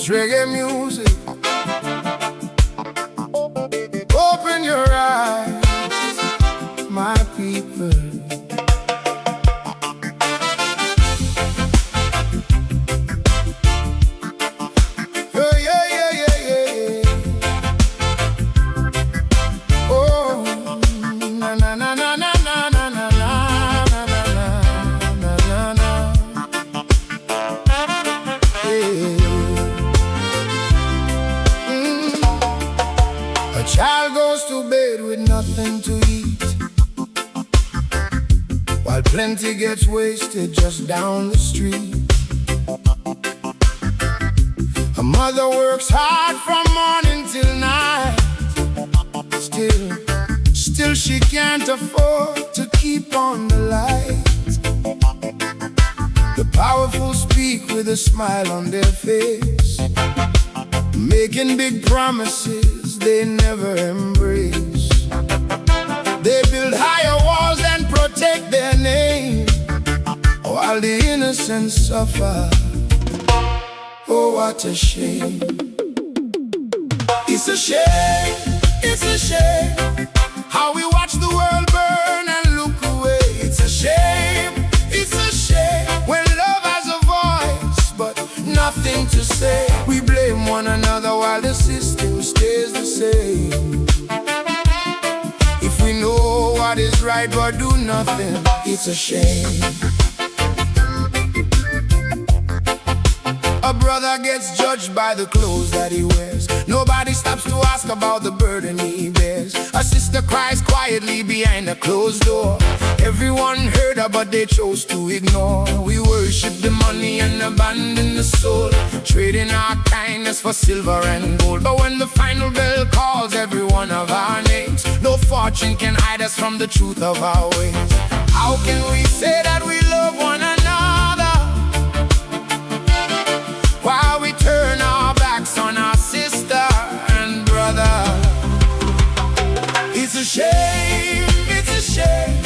It's reggae music. Open your eyes, my people. Oh, yeah, yeah, yeah, yeah, yeah. Oh, na na na na na na na na na na na na na. A child goes to bed with nothing to eat, while plenty gets wasted just down the street. A mother works hard from morning till night. Still she can't afford to keep on the lights. The powerful speak with a smile on their face, making big promises they never embrace. They build higher walls and protect their name, while the innocent suffer. Oh, what a shame. It's a shame, it's a shame, how we watch the world burn and look away. It's a shame, it's a shame, when love has a voice but nothing to say. We blame one another while the system stays the same. If we know what is right but do nothing, it's a shame. A brother gets judged by the clothes that he wears. Nobody stops to ask about the burden he bears. A sister cries quietly behind a closed door. Everyone heard her but they chose to ignore. We worship the money and abandon the soul, trading our kindness for silver and gold. But when the final bell calls every one of our names, no fortune can hide us from the truth of our ways. How can we say that we love one another while we turn our backs on our sister and brother? It's a shame, it's a shame,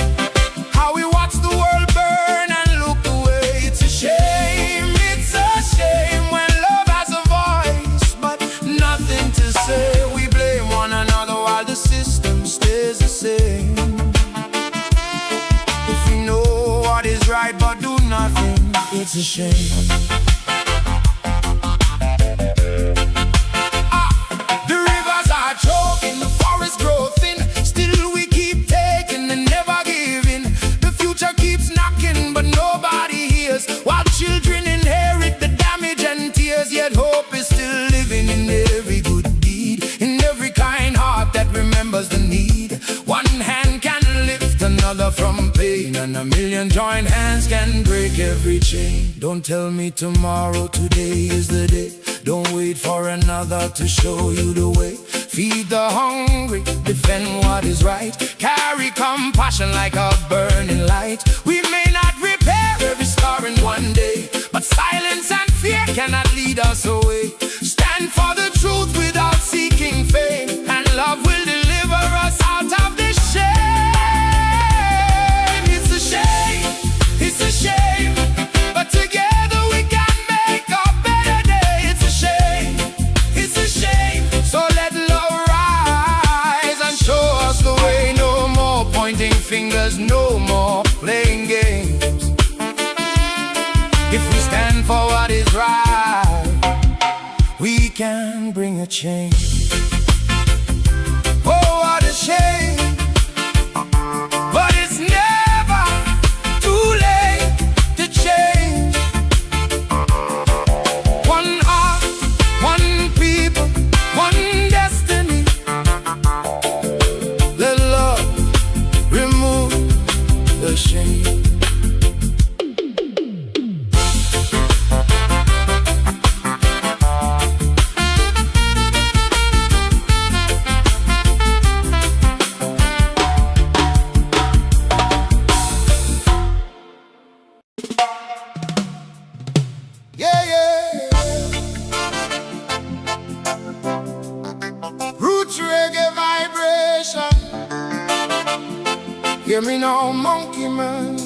how we watch the world burn and look away. It's a shame, when love has a voice but nothing to say. We blame one another while the system stays the same. If we know what is right but do nothing, it's a shame. While children inherit the damage and tears, yet hope is still living in every good deed, in every kind heart that remembers the need. One hand can lift another from pain, and a million joined hands can break every chain. Don't tell me tomorrow, today is the day. Don't wait for another to show you the way. Feed the hungry, defend what is right, carry compassion like a burning light. We may not repair every scar in one day, but silence and fear cannot lead us away. Stand for the truth without seeking fame, and love will deliver us out of this shame. It's a shame, it's a shame, but together we can make a better day. It's a shame, it's a shame, so let love rise and show us the way. No more pointing fingers, no more playing games. If we stand for what is right, we can bring a change. Oh, what a shame, but it's never too late to change. One heart, one people, one destiny. Let love remove the shame. Yeah, yeah. Roots reggae vibration. Hear me now, monkey man.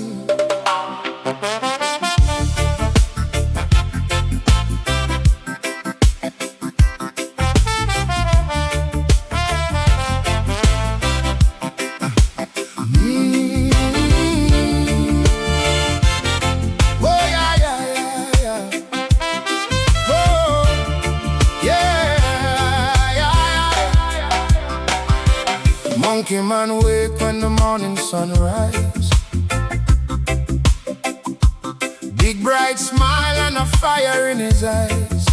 Monkey man wake when the morning sun rise. Big bright smile and a fire in his eyes.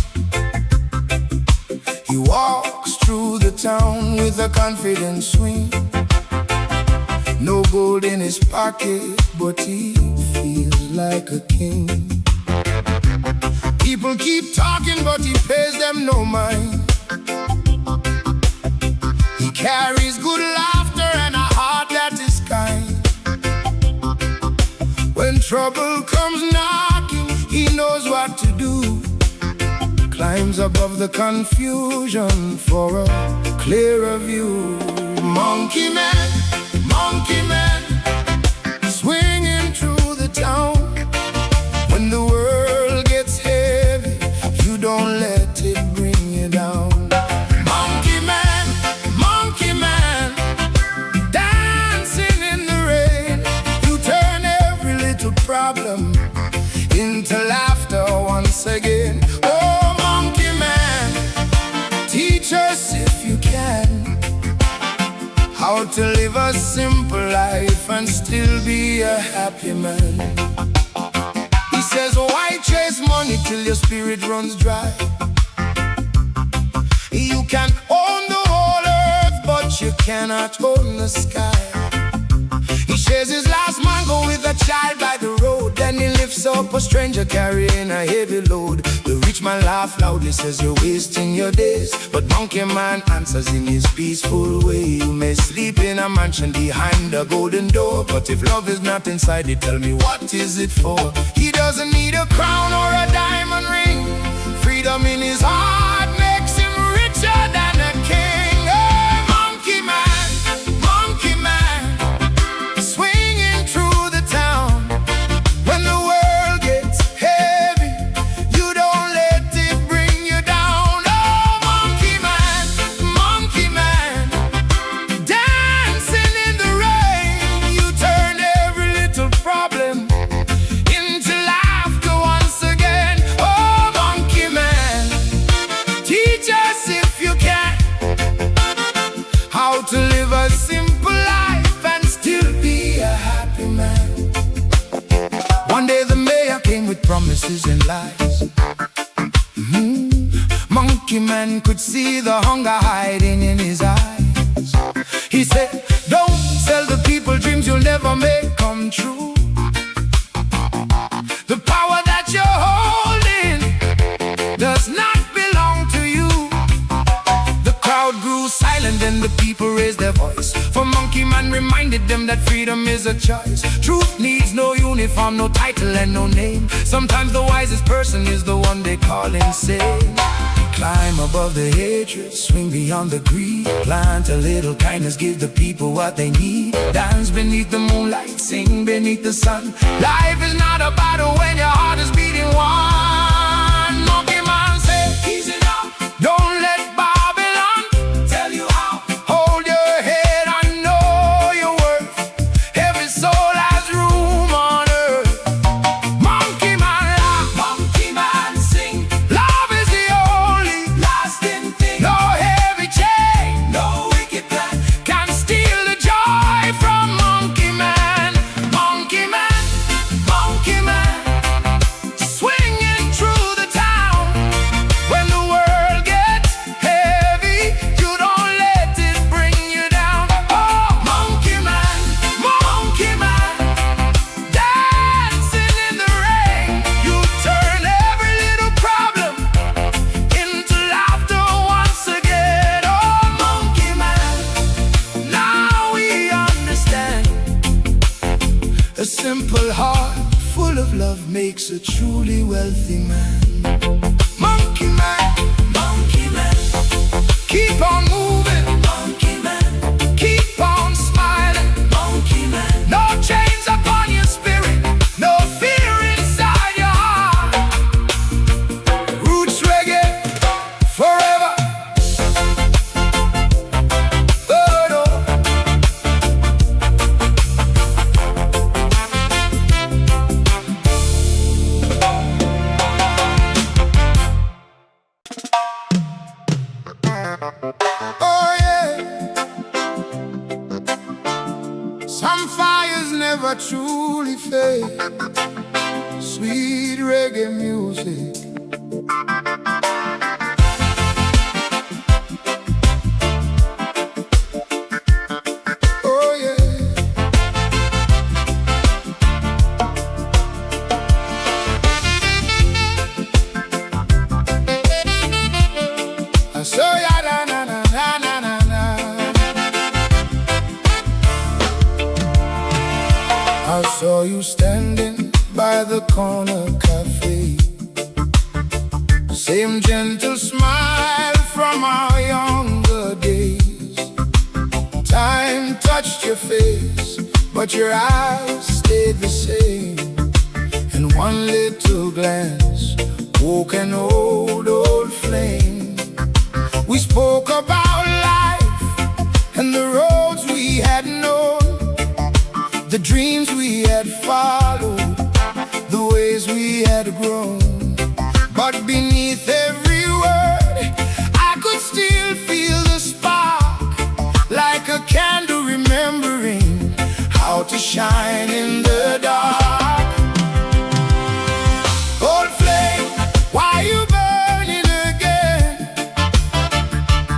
He walks through the town with a confident swing. No gold in his pocket, but he feels like a king. People keep talking, but he pays them no mind. He carries good laughter and a heart that is kind. When trouble comes knocking, he knows what to do. Climbs above the confusion for a clearer view. Monkey man, swinging through the town. When the world gets heavy, you don't let it bring you down. Monkey man, dancing in the rain. You turn every little problem into laughter once again. Oh, monkey man, teach us if you can how to live a simple life and still be a happy man. He says, why chase money till your spirit runs dry? You can own the whole earth, but you cannot own the sky. He shares his last mango with a child by the road. Then he lifts up a stranger carrying a heavy load. The rich man laughs loudly, says you're wasting your days. But monkey man answers in his peaceful way. You may sleep in a mansion behind a golden door, but if love is not inside it, tell me what is it for? He doesn't need a crown or a diamond ring. Freedom in his heart makes him richer than a king. Oh, monkey man, swinging through the town. When the world gets heavy, you don't let it bring you down. Oh, monkey man, dancing in the rain. You turn every little problem into laughter once again. Oh, monkey man, teach us if you can how to live a simple life and still be a happy man. One day the mayor came with promises and lies. Monkey man could see the hunger hiding in his eyes. He said, don't sell the people dreams you'll never make come true. The power that you're holding does not belong to you. The crowd grew silent and the people raised their voice. For monkey man reminded them that freedom is a choice. Truth needs no uniform, no title and no name. Sometimes the wisest person is the one they call insane. Climb above the hatred, swing beyond the greed. Plant a little kindness, give the people what they need. Dance beneath the moonlight, sing beneath the sun. Life is not a battle when your heart is beating one. Monkey man say, easy now. Don't let Babylon tell you how. Hold your head, I know your worth. Every soul has room on earth. Monkey man laugh, monkey man sing. Love is the only lasting thing. No heavy chain, no wicked plan can steal the joy from monkey man. Monkey man, swinging through the town. When the world gets heavy, you don't let it bring you down. Oh, monkey man, dancing in the rain. You turn every little problem into laughter once again. Oh, monkey man, now we understand. A simple heart full of love makes a truly wealthy man. Monkey man, keep on moving. Monkey man, keep on smiling. Monkey man, no chains upon your spirit, no fear inside your heart. Roots reggae forever. Oh, no. Oh, Some fires never truly fade. Sweet reggae music. Oh yeah. I saw ya na na na na na na na. I saw you standing by the corner cafe. Same gentle smile from our younger days. Time touched your face, but your eyes stayed the same. And one little glance woke an old flame. We spoke about life and the roads we had known, the dreams we had followed, the ways we had grown. But beneath every word, I could still feel the spark, like a candle remembering how to shine in the dark. Old flame, why you burning again?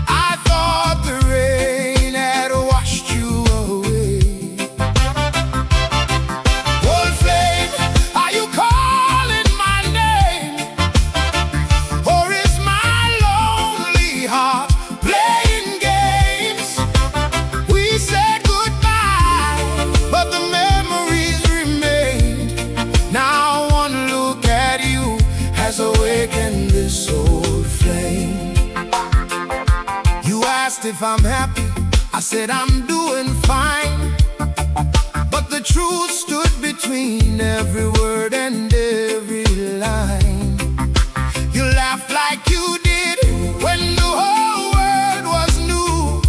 I thought the rain had washed you away. Old flame, are you calling my name? Or is my lonely heart playing games? We said goodbye, but the memories remained. Now one look at you has awakened this old flame. You asked if I'm happy, I said I'm doing fine. But the truth stood between every word and every line. You laughed like you did when the whole world was new,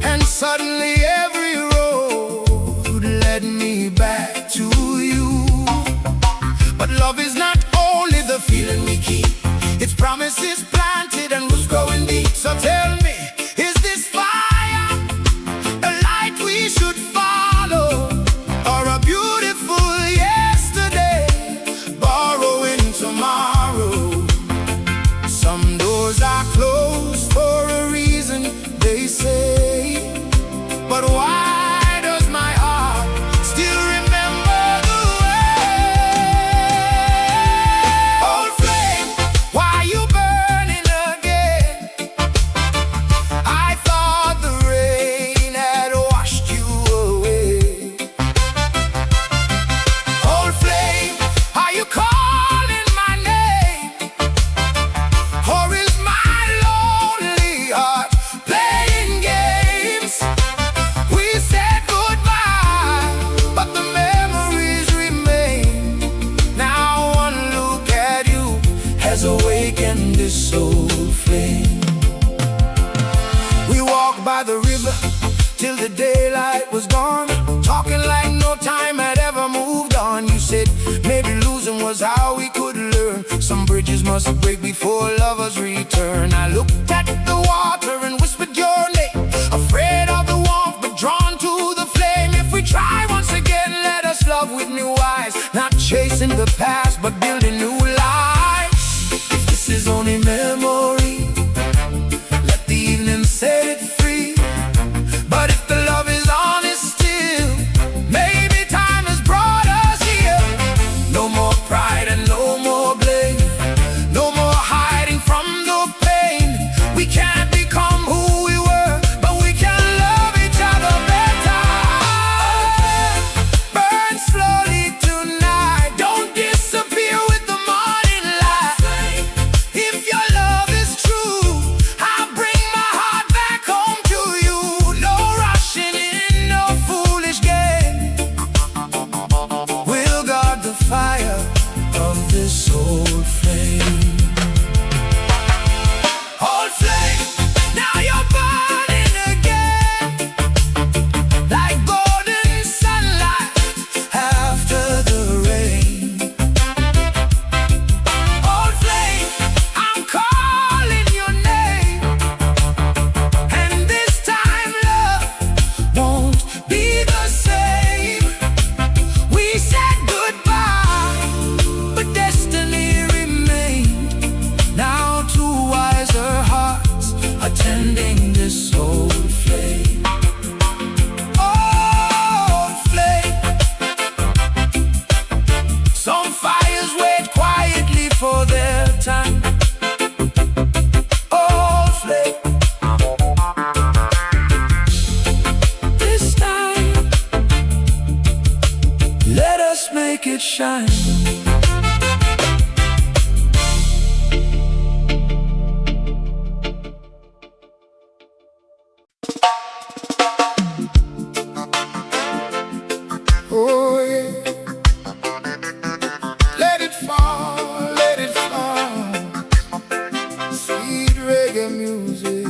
and suddenly every road led me back to you. But love is not only the feeling we keep, its promises planted and roots growing deep. So tell me, is this fire a light we should follow, or a beautiful yesterday borrowing tomorrow? Some doors are closed for a reason, they say, but why does my heart still remember the way? Old flame, why you burning again? I thought the rain had washed you away. Old flame, are you calling my name? Or is my lonely heart playing games? We said goodbye, but the memories remain. Now one look at you has awakened this old flame. We walked by the river till the daylight was gone, talking like no time had ever moved on. You said maybe losing was how we could learn. Some bridges must break before lovers return. I looked at the water and whispered your name, afraid of the warmth but drawn to the flame. If we try once again, let us love with new eyes, not chasing the past but building new lives. If this is only memory, let the evening set it free. But if the love is honest still, maybe time has brought us here. No more pride and no more blame, no more hiding from the pain. We can't make it shine. Oh yeah, let it fall, let it fall. Sweet reggae music.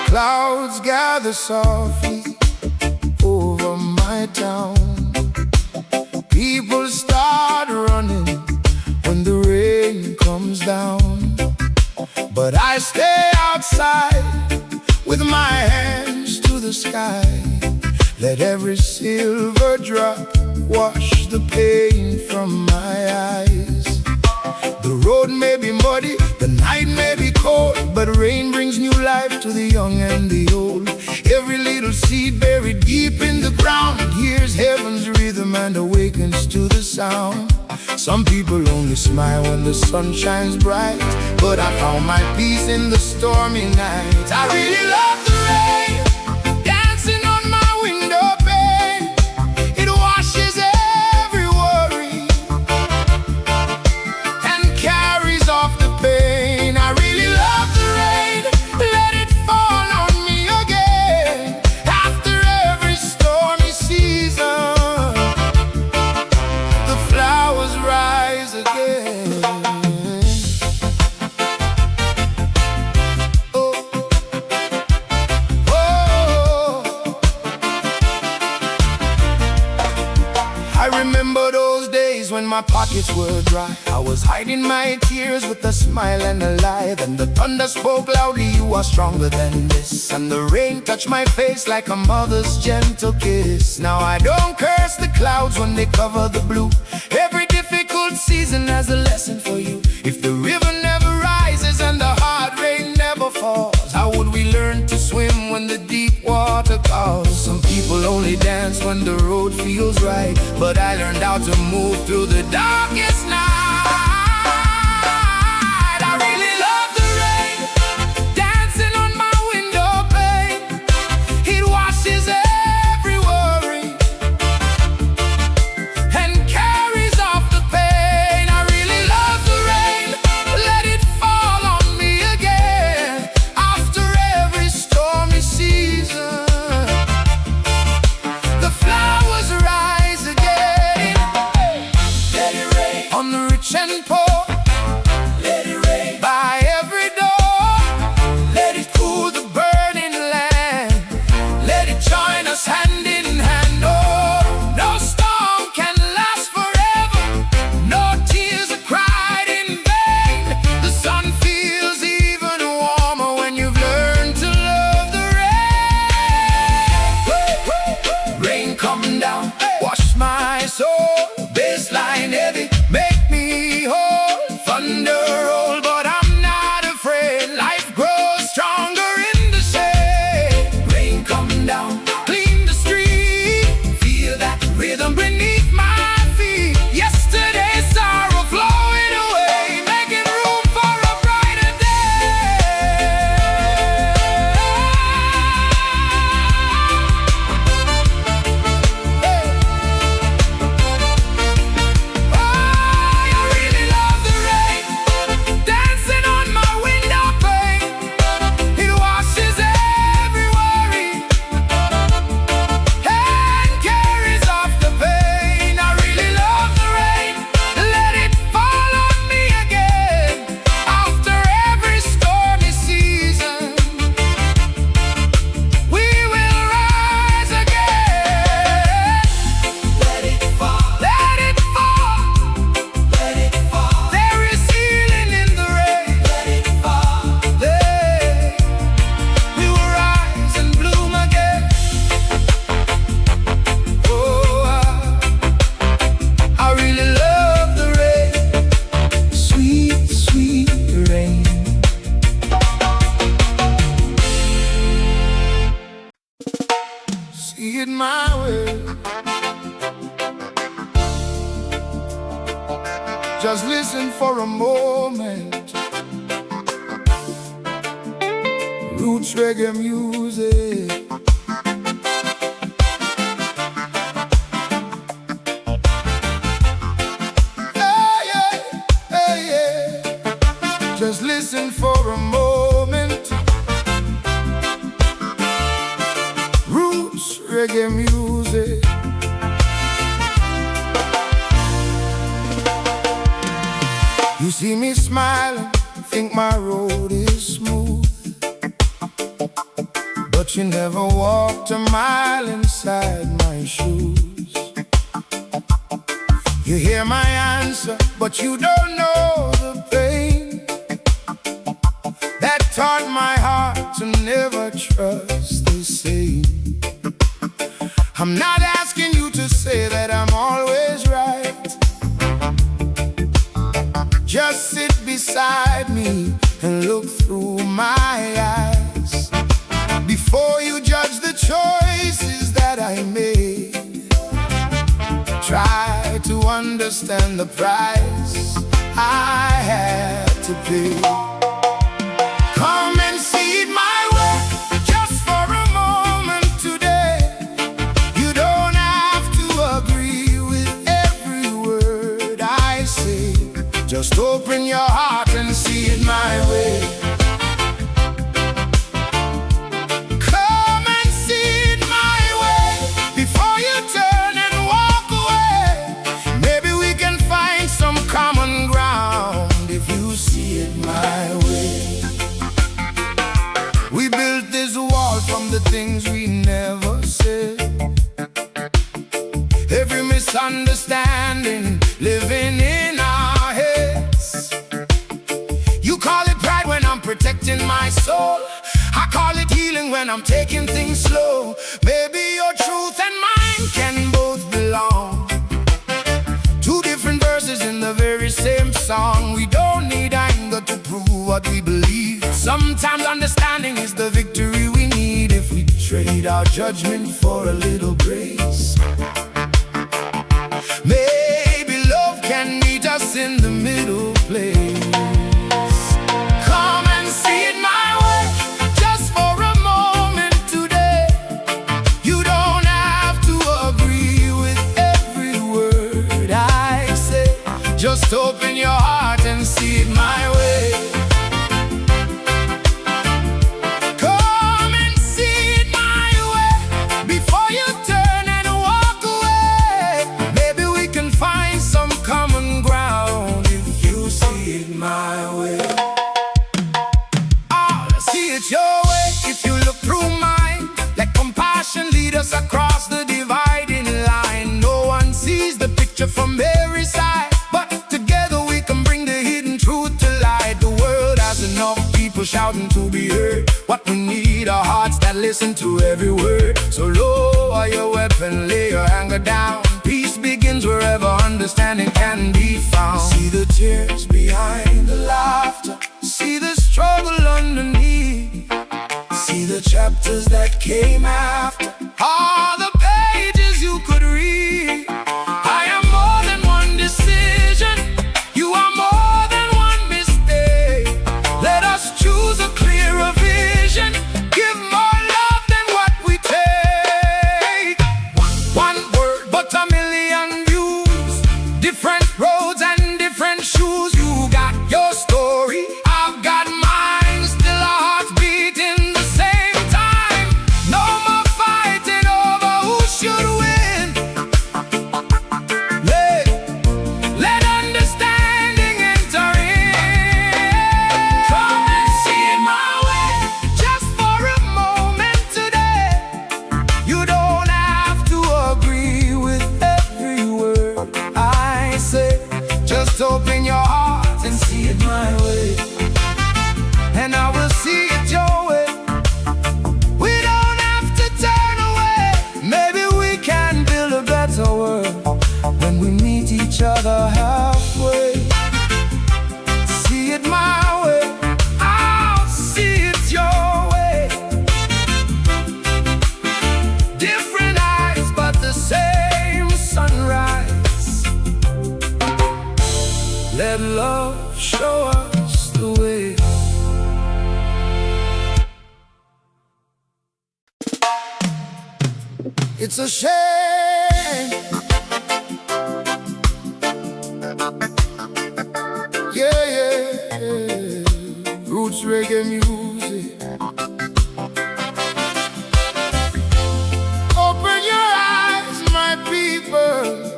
Clouds gather softly over my town. People start running when the rain comes down. But I stay outside with my hands to the sky. Let every silver drop wash the pain from my eyes. The road may be muddy, the night may be cold, but rain brings new life to the young and the old. Every little seed buried deep in the ground hears heaven's rhythm and awakens to the sound. Some people only smile when the sun shines bright, but I found my peace in the stormy night. I really love the rain dancing on my window pane. It washes every worry and carries off the pain. I really love the rain, let it fall on me again. After every stormy season, the flowers rise again. I remember those days when my pockets were dry. I was hiding my tears with a smile and a lie. Then the thunder spoke loudly, you are stronger than this. And the rain touched my face like a mother's gentle kiss. Now I don't curse the clouds when they cover the blue. Every difficult season has a lesson for you. If the river never rises and the hard rain never falls, how would we learn to swim when the deep water calls? Some people only dance when the road feels right, but I learned how to move through the darkest night. I really love the rain dancing on my window pane. It washes every worry and carries off the pain. I really love the rain, let it fall on me again. After every stormy season, the flowers rise again. Let it rain on the my way. Just listen for a moment. Roots reggae music. Just listen for a moment. Roots reggae music. You see me smiling, think my road is smooth, but you never walked a mile inside my shoes. You hear my answer, but you don't know the pain that taught my heart to never trust the same. I'm not asking you to say that I'm always right. Just sit beside me and look through my eyes before you judge the choices that I made. Try to understand the price I had to pay. Come and see it my way, just for a moment today. You don't have to agree with every word I say. Just open your heart and see it my way. Come and see it my way before you turn and walk away. Maybe we can find some common ground if you see it my way. We built this wall from the things we never said. Every misunderstanding living in our heads. You call it pride when I'm protecting my soul. I call it healing when I'm taking things slow. Maybe your truth and mine can both belong. Two different verses in the very same song. We don't need anger to prove what we believe. Sometimes understanding is the victory we need if we trade our judgment for a little grace. Maybe love can meet us in the middle place. Come and see it my way, just for a moment today. You don't have to agree with every word I say. Just open your heart and see it my way. Come and see it my way before you turn and walk away. Maybe we can find some common ground if you see it my way. I'll see it your way if you look through mine. Let compassion lead us across the dividing line. No one sees the picture from every side, but together we can bring the hidden truth to light. The world has enough people shouting to be heard. What we need are hearts that listen to every word. So lower your weapon, lay your anger down. Peace begins wherever understanding can be found. See the tears behind the laughter. See the struggle underneath. See the chapters that came after. All the pages you could read. I am more than one decision. You are more than one mistake. Let us choose a clearer vision. Give more love than what we take. One word but a million views. Different roads and different shoes. You got your story, I've got mine. Still our hearts beating the same time. No more fight. It's a shame. Yeah, yeah, yeah. Roots reggae music. Open your eyes, my people.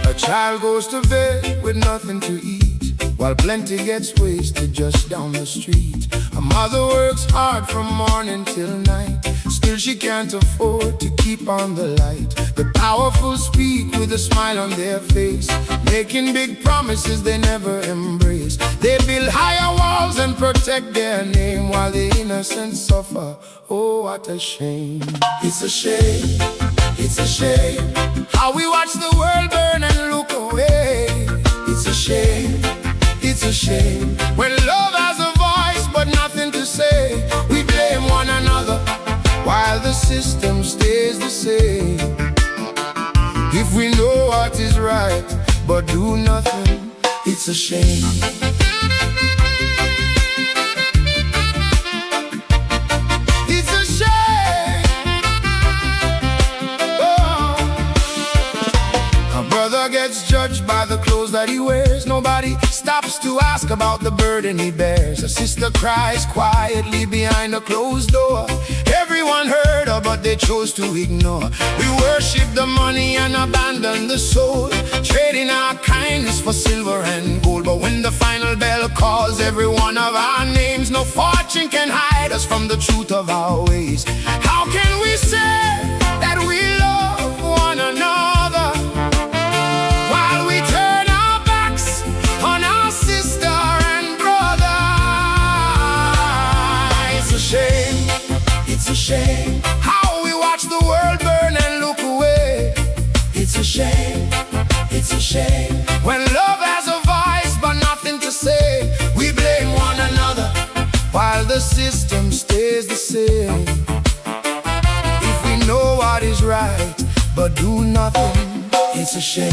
A child goes to bed with nothing to eat, while plenty gets wasted just down the street. A mother works hard from morning till night, still she can't afford to keep on the light. The powerful speak with a smile on their face, making big promises they never embrace. They build higher walls and protect their name, while the innocent suffer. Oh, what a shame. It's a shame, it's a shame, how we watch the world burn and look away. It's a shame, it's a shame, when love has a voice but nothing to say. We blame one another while the system stays the same. If we know what is right but do nothing, it's a shame. It's a shame. Oh. A brother gets judged by the clothes that he wears. Nobody stops to ask about the burden he bears. A sister cries quietly behind a closed door. Everyone heard her, but they chose to ignore. We worship the money and abandon the soul, trading our kindness for silver and gold. But when the final bell calls every one of our names, no fortune can hide us from the truth of our ways. How can we say that we love one another while we turn our backs on our sister and brother? It's a shame, it's a shame, how we watch the world burn and look away. It's a shame, it's a shame, when love has a voice but nothing to say. We blame one another while the system stays the same. If we know what is right but do nothing, it's a shame.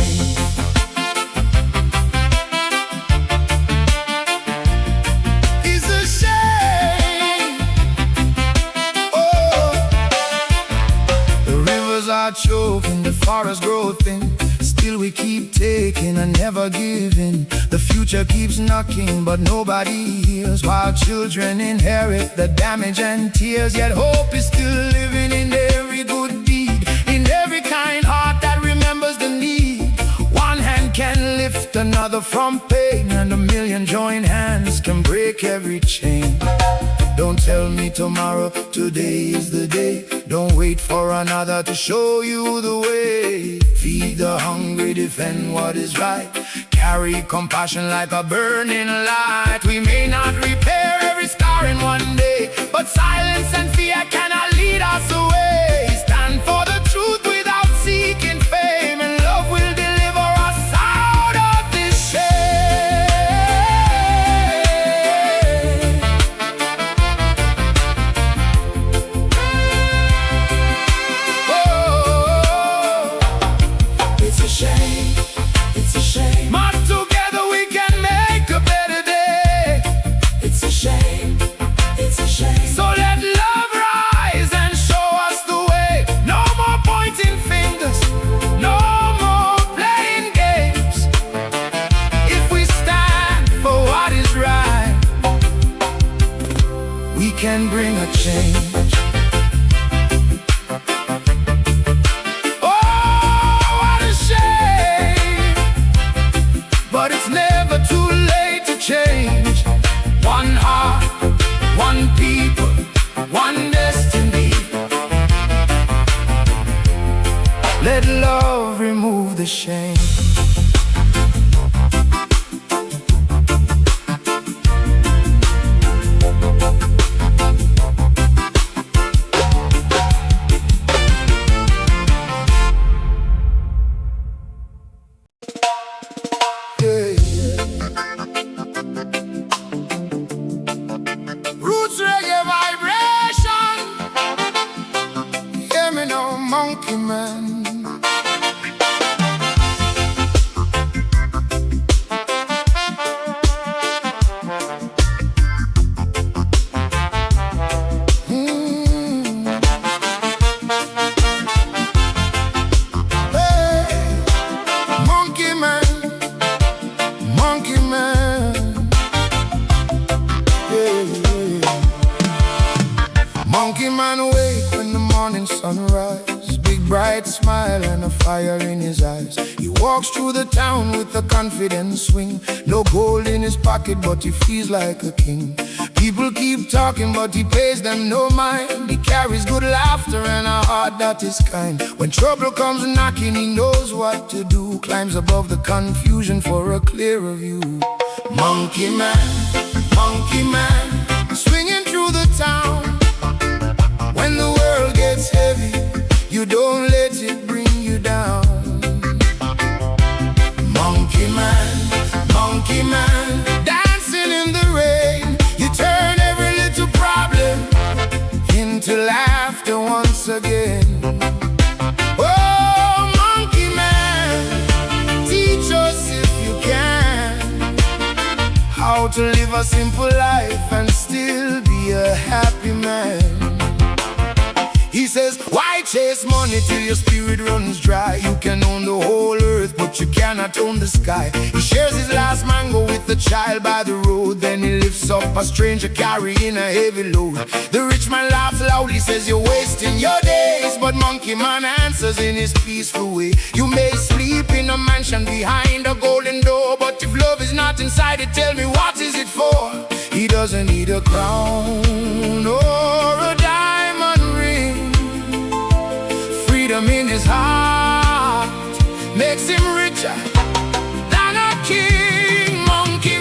It's a shame. Oh, the rivers are choking, the forests grow thin, still we keep taking and never giving. The future keeps knocking but nobody hears, while children inherit the damage and tears. Yet hope is still living in every good deed, in every kind heart that remembers the need. One hand can lift another from pain, and a million joined hands can break every chain. Don't tell me tomorrow, today is the day. Don't wait for another to show you the way. Feed the hungry, defend what is right, carry compassion like a burning light. We may not repair every scar in one day, but silence and fear cannot lead us away. Stand for the truth without seeking fame, and love will deliver us out of this shame. It's a shame, it's a shame, but together we can make a better day. It's a shame, it's a shame, so let love rise and show us the way. No more pointing fingers, no more playing games. If we stand for what is right, we can bring a change. But it's never too late to change. One heart, one people, one destiny. Let love remove the shame. Roots reggae vibration. Hear me now, monkey man. bright smile and a fire in his eyes. He walks through the town with a confident swing. No gold in his pocket, but he feels like a king. People keep talking, but he pays them no mind. He carries good laughter and a heart that is kind. When trouble comes knocking, he knows what to do. Climbs above the confusion for a clearer view. Monkey man, swinging through the town. When the world gets heavy, you don't let it bring you down. Monkey man, dancing in the rain. You turn every little problem into laughter once again. Oh, monkey man, teach us if you can how to live a simple life and still be a happy man. He says, why chase money till your spirit runs dry? You can own the whole earth, but you cannot own the sky. He shares his last mango with the child by the road. Then he lifts up a stranger carrying a heavy load. The rich man laughs loudly, says you're wasting your days. But monkey man answers in his peaceful way. You may sleep in a mansion behind a golden door, but if love is not inside it, tell me what is it for? He doesn't need a crown or a diamond ring. Freedom in his heart makes him richer than a king. Monkey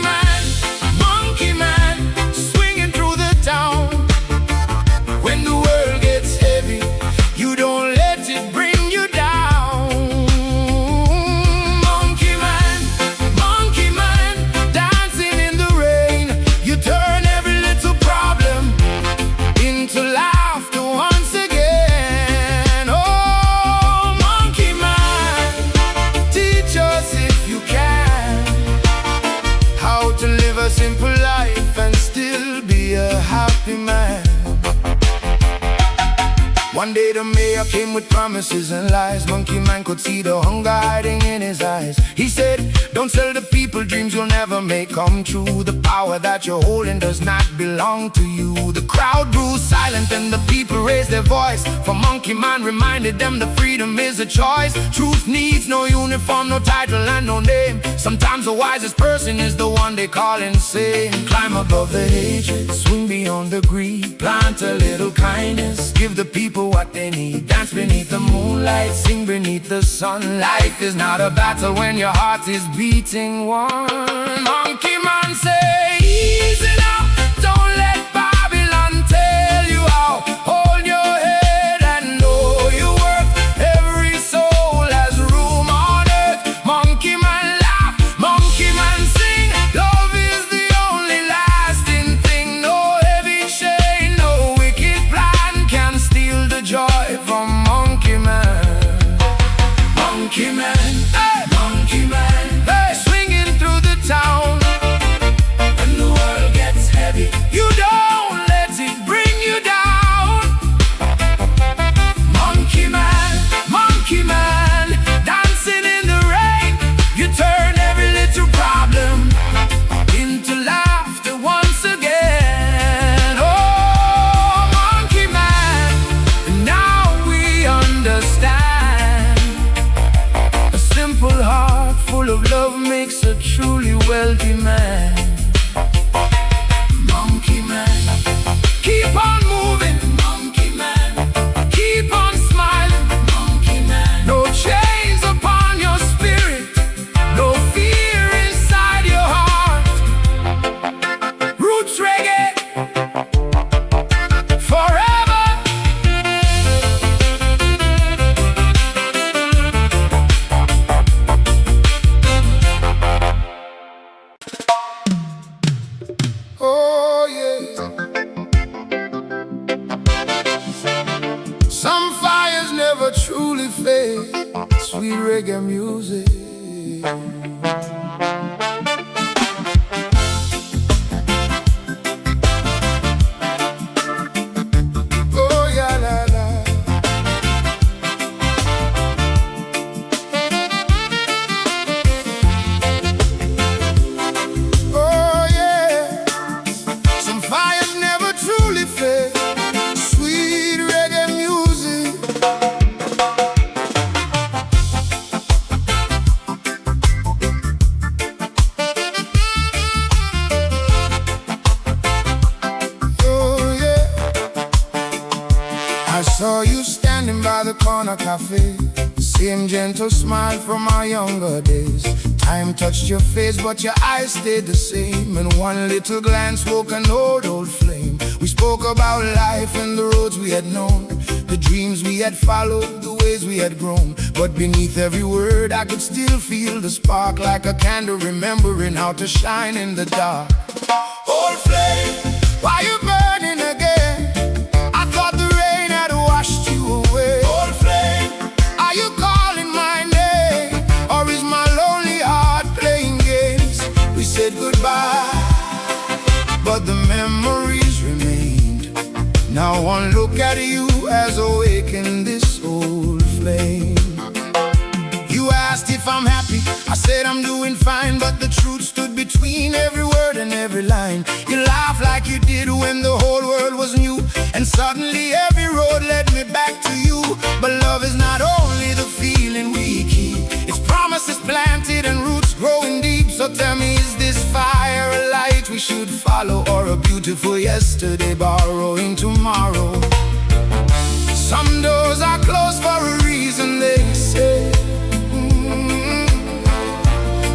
man, swinging through the town. When the world gets heavy, you don't let it bring you down. Monkey man, dancing in the rain. You turn every little problem into laughter once again. Oh, monkey man, teach us if you can how to live a simple life and still be a happy man. One day the mayor came with promises and lies. Monkey man could see the hunger hiding in his eyes. He said, don't sell the people dreams you'll never make come true. The power that you're holding does not belong to you. The crowd grew silent and the people raised their voice. For monkey man reminded them that freedom is a choice. Truth needs no uniform, no title and no name. Sometimes the wisest person is the one they call insane. Climb above the hatred, swing beyond the greed. Plant a little kindness, give the people what they need. Dance beneath the moonlight, sing beneath the sun. Life is not a battle when your heart is beating one. Monkey man say, easy now, don't let Babylon tell you how. Hold your head and know your worth. Every soul has room on earth. Monkey man laugh, monkey man sing. Love is the only lasting thing. No heavy chain, no wicked plan can steal the joy from monkey man. Monkey man, hey. Monkey man, hey. Swinging through the town. When the world gets heavy, you don't let it bring you down. Monkey man, dancing in the rain. You turn every little problem into laughter once again. Oh, monkey man, now we understand. A simple heart full of love makes a truly wealthy man. Monkey man, keep on moving. Monkey man, keep on smiling. Monkey man, no chains upon your spirit, no fear inside your heart. Roots reggae forever. a cafe. Same gentle smile from our younger days. Time touched your face, but your eyes stayed the same. And one little glance woke an old flame. We spoke about life and the roads we had known, the dreams we had followed, the ways we had grown. But beneath every word I could still feel the spark, like a candle remembering how to shine in the dark. Old flame, why you burning again? I thought the rain had washed you away. Old flame, are you calling my name? Or is my lonely heart playing games? We said goodbye, but the memories remained. Now one look at you has awakened this old flame. You asked if I'm happy, I said I'm doing fine, but the truth stood between every word and every line. You laughed like you did when the whole world was new, and suddenly every road led me back to you. But love is not only the feeling we keep, it's promises planted and roots growing deep. So tell me, is this fire a light we should follow, or a beautiful yesterday borrowing tomorrow? Some doors are closed for a reason, they say.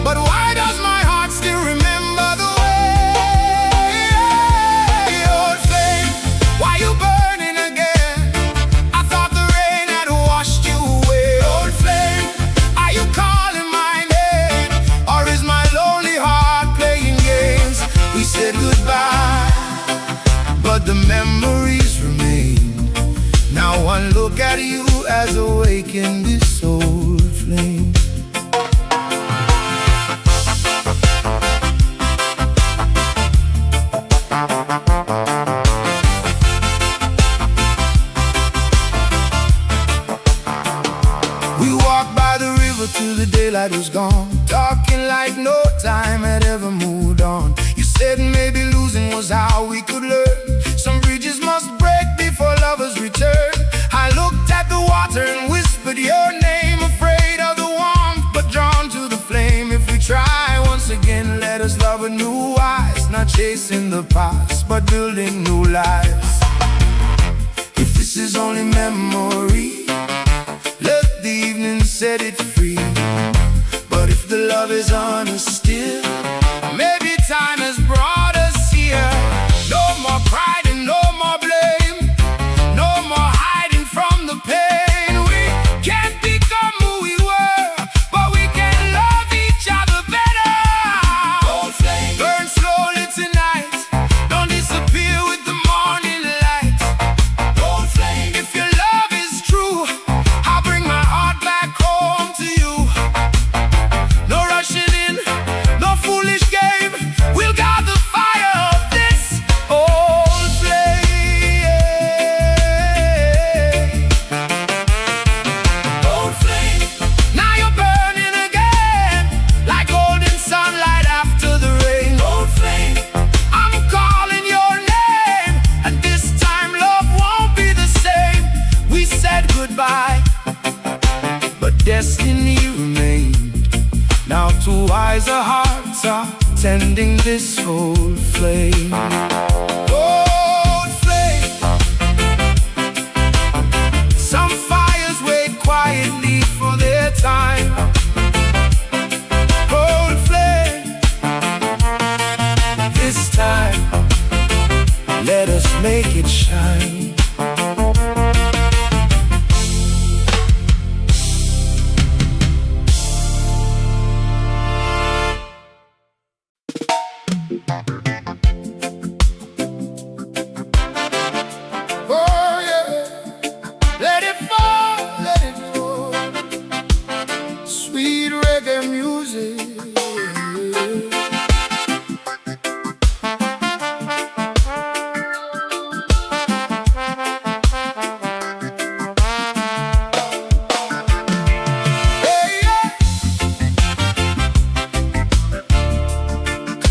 But why does my heart still remember the way? Old flame, why you burning again? I thought the rain had washed you away. Old flame, are you calling my name? Or is my lonely heart playing games? We said goodbye, but the memories remain. Now one look at you has awakened this old flame. We walked by the river till the daylight was gone, talking like no time had ever moved on. You said maybe losing was how we could learn. Some bridges must break before lovers return. I looked at the water and whispered your name, afraid of the warmth but drawn to the flame. If we try once again, let us love with new eyes, not chasing the past but building new lives. If this is only memory, let the evening set it free. But if the love is honest still, maybe time has brought us here. No more pride and no more blame, no more hiding from the pain. We can't become who we were, but we can love each other better. Old flame, burn slowly tonight, don't disappear with the morning light. Old flame, if your love is true, I'll bring my heart back home to you. No rushing in, no foolish game, we'll guard the fire of this old flame. Old flame, now you're burning again, like golden sunlight after the rain. Old flame, I'm calling your name, and this time love won't be the same. We said goodbye, but destiny remained. Now two wiser hearts are tending this old flame. Old flame, some fires wait quietly for their time. Old flame, this time let us make it shine. Oh yeah, let it fall, let it fall. Sweet reggae music. Hey, yeah.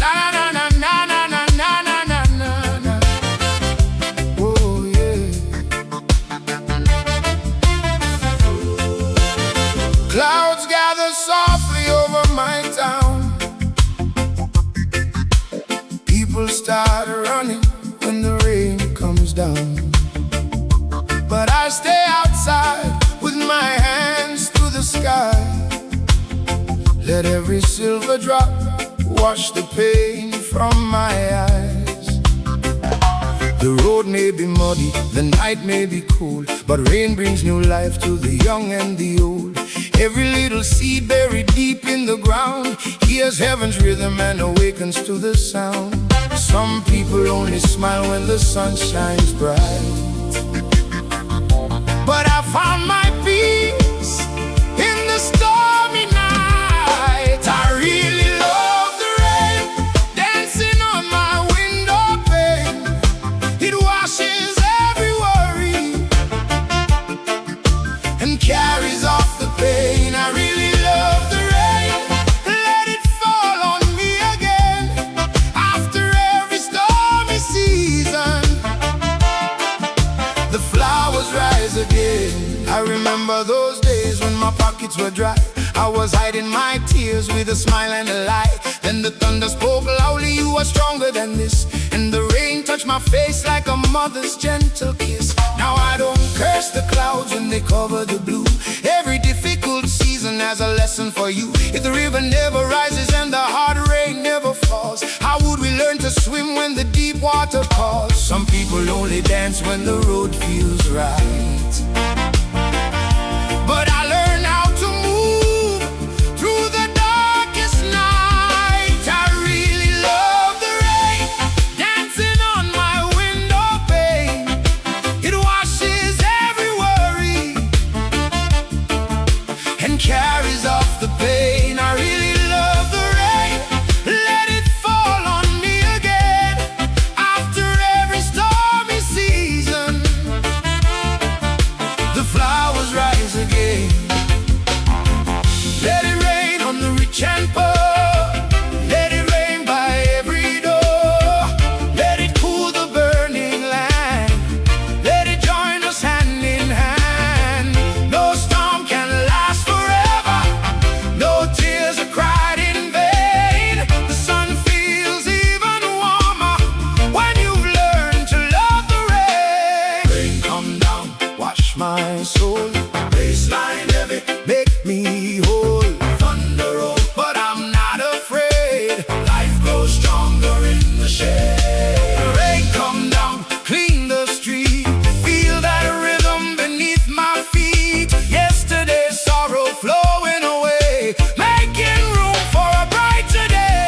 La na na na na na na na na na na. Oh yeah. Clouds gather softly over my town. People start running when the rain comes down. But I stay outside with my Let every silver drop wash the pain from my eyes. The road may be muddy, the night may be cool, but rain brings new life to the young and the old. Every little seed buried deep in the ground hears heaven's rhythm and awakens to the sound. Some people only smile when the sun shines bright, but I found my peace in the stormy night. I really love the rain dancing on my window pane. It washes every worry and carries off the pain. I really love the rain. Let it fall on me again after every stormy season. The flowers rise again. I remember those days when my pockets were dry. I was hiding my tears with a smile and a lie. Then the thunder spoke loudly, you are stronger than this. And the rain touched my face like a mother's gentle kiss. Now I don't curse the clouds when they cover the blue. Every difficult season has a lesson for you. If the river never rises and the hard rain never falls, how would we learn to swim when the deep water calls? Some people only dance when the road feels right, but I learned how to move through the darkest night. I really love the rain dancing on my window pane. It washes every worry and carries off the pain. I really love the rain. Let it fall on me again after every stormy season. The flowers rise again. Let it rain on the rich and poor. Let it rain by every door. Let it cool the burning land. Let it join us hand in hand. No storm can last forever. No tears are cried in vain. The sun feels even warmer when you've learned to love the rain. Rain come down, wash my soul. Baseline heavy, make me whole. Thunder roll, but I'm not afraid. Life grows stronger in the shade. The rain come down, clean the street. Feel that rhythm beneath my feet. Yesterday's sorrow flowing away, making room for a brighter day.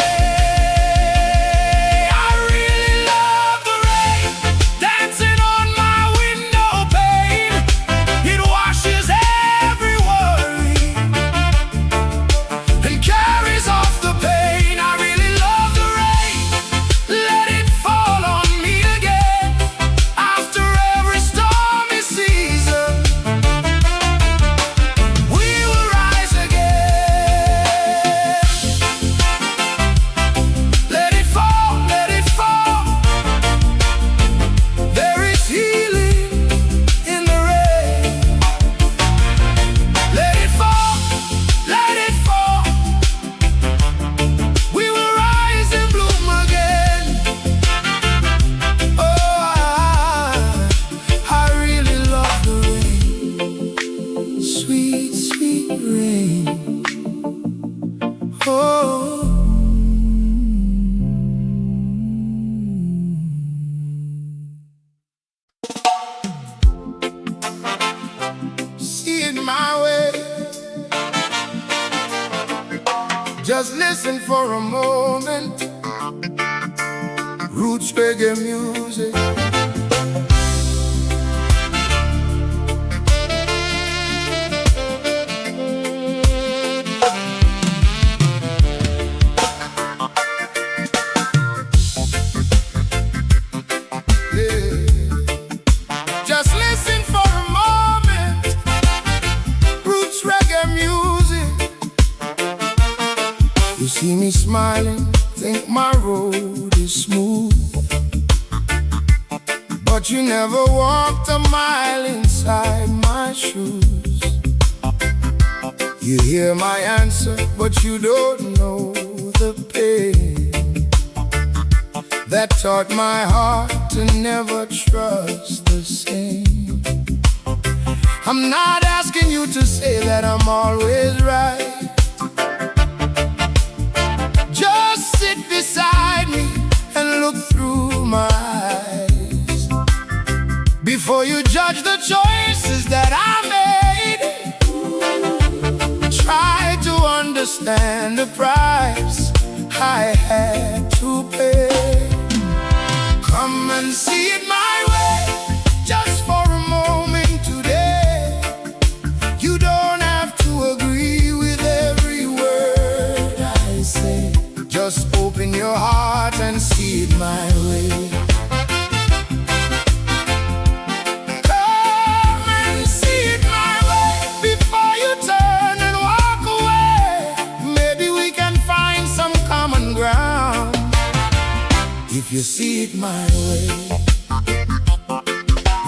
I really love the rain dancing on my window pane. It washes every worry and carries off the pain. I really love the rain. Let it fall on me again after every stormy season. We will rise again. Let it fall, let it fall. There is healing in the rain. Let it fall, let it fall. We will rise and bloom again. Oh, I really love the rain. Sweet, sweet rain. Oh. See it my way. Just listen for a moment. Roots reggae music. Just listen for a moment. Roots reggae music. You see me smiling, think my road is smooth, but you never walked a mile inside my shoes. You hear my answer, but you don't know the pain that taught my heart to never trust the same. I'm not asking you to say that I'm always right, judge the choices that I made. Try to understand the price I had to pay. Come and see it my way, just for a moment today. You don't have to agree with every word I say. Just open your heart and see it my way. Come and see it my way before you turn and walk away. Maybe we can find some common ground if you see it my way.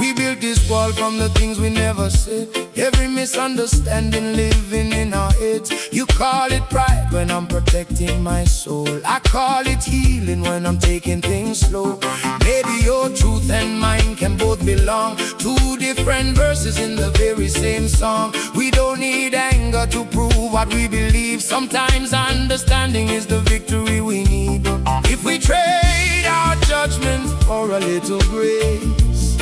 We built this wall from the things we never said. Every misunderstanding living in our heads. You call it pride when I'm protecting my soul. I call it healing when I'm taking things slow. Maybe your truth and mine can both belong. Two different verses in the very same song. We don't need anger to prove what we believe. Sometimes understanding is the victory we need. If we trade our judgment for a little grace,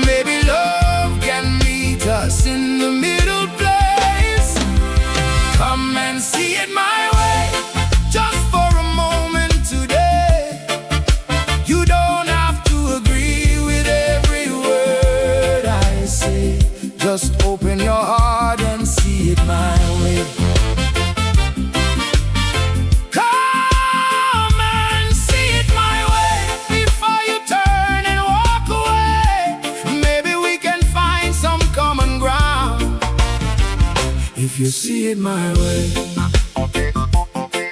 maybe love can meet us in the middle place. Come and see it my way, just for a moment today. You don't have to agree with every word I say. Just open your heart and see it my way. If you see it my way,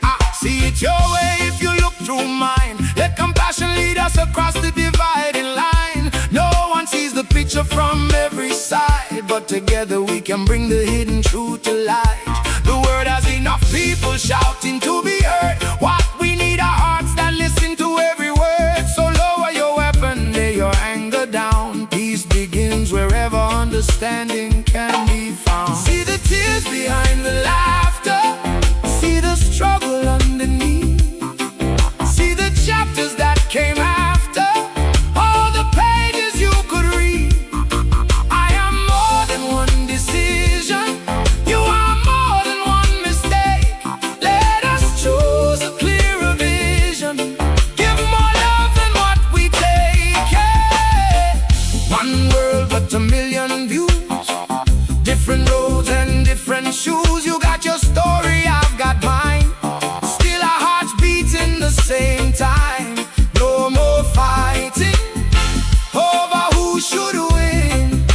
I see it your way. If you look through mine, let compassion lead us across the dividing line. No one sees the picture from every side, but together we can bring the hidden truth to light. The word has enough people shouting to be heard. What we need are hearts that listen to every word. So lower your weapon, lay your anger down. Peace begins wherever understanding can be found. See the tears behind the laughter, see the struggle underneath, see the chapters that came after, all the pages you could read. I am more than one decision, you are more than one mistake. Let us choose a clearer vision, give more love than what we take. Yeah. One world but a million views, different roads and different shoes. You got your story, I've got mine. Still our hearts beating the same time. No more fighting over who should win.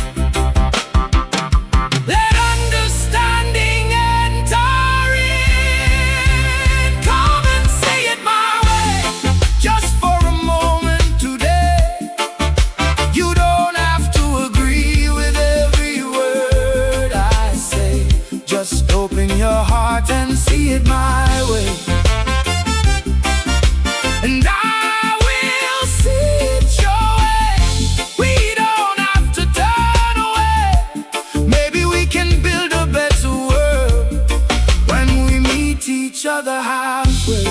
Let understanding enter in. Come and see it my way, just for a moment today. You don't have to agree with every word I say. Just open your heart and see it my way, and I will see it your way. We don't have to turn away. Maybe we can build a better world when we meet each other halfway.